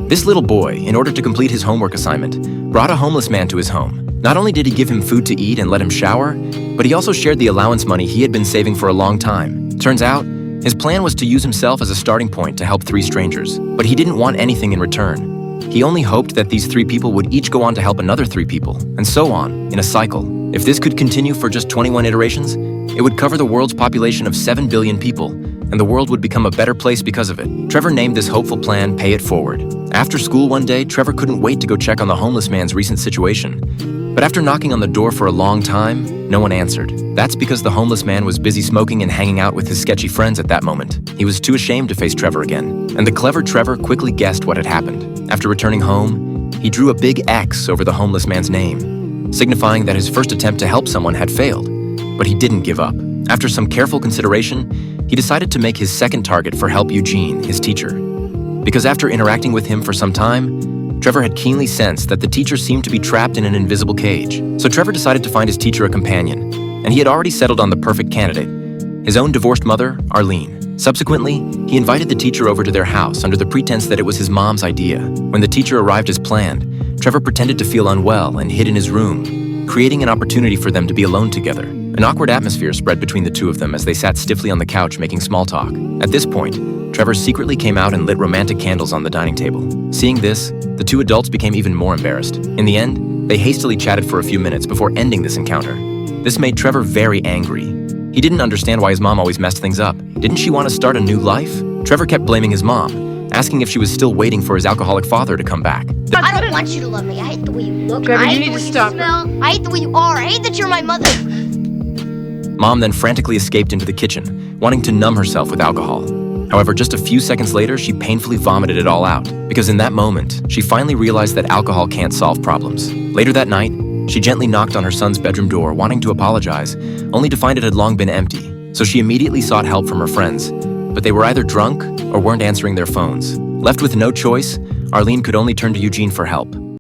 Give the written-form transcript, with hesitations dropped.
This little boy, in order to complete his homework assignment, brought a homeless man to his home. Not only did he give him food to eat and let him shower, but he also shared the allowance money he had been saving for a long time. Turns out, his plan was to use himself as a starting point to help 3 strangers, but he didn't want anything in return. He only hoped that these 3 people would each go on to help another 3 people, and so on, in a cycle. If this could continue for just 21 iterations, it would cover the world's population of 7 billion people, and the world would become a better place because of it. Trevor named this hopeful plan Pay It Forward. After school one day, Trevor couldn't wait to go check on the homeless man's recent situation. But after knocking on the door for a long time, no one answered. That's because the homeless man was busy smoking and hanging out with his sketchy friends at that moment. He was too ashamed to face Trevor again. And the clever Trevor quickly guessed what had happened. After returning home, he drew a big X over the homeless man's name, signifying that his first attempt to help someone had failed. But he didn't give up. After some careful consideration, he decided to make his second target for help Eugene, his teacher. Because after interacting with him for some time, Trevor had keenly sensed that the teacher seemed to be trapped in an invisible cage. So Trevor decided to find his teacher a companion, and he had already settled on the perfect candidate, his own divorced mother, Arlene. Subsequently, he invited the teacher over to their house under the pretense that it was his mom's idea. When the teacher arrived as planned, Trevor pretended to feel unwell and hid in his room, creating an opportunity for them to be alone together. An awkward atmosphere spread between the two of them as they sat stiffly on the couch making small talk. At this point, Trevor secretly came out and lit romantic candles on the dining table. Seeing this, the 2 adults became even more embarrassed. In the end, they hastily chatted for a few minutes before ending this encounter. This made Trevor very angry. He didn't understand why his mom always messed things up. Didn't she want to start a new life? Trevor kept blaming his mom, asking if she was still waiting for his alcoholic father to come back. I don't want you to love me. I hate the way you look. Trevor, I hate you need the to way stop. You smell. I hate the way you are. I hate that you're my mother. Mom then frantically escaped into the kitchen, wanting to numb herself with alcohol. However, just a few seconds later, she painfully vomited it all out, because in that moment, she finally realized that alcohol can't solve problems. Later that night, she gently knocked on her son's bedroom door, wanting to apologize, only to find it had long been empty. So she immediately sought help from her friends, but they were either drunk or weren't answering their phones. Left with no choice, Arlene could only turn to Eugene for help.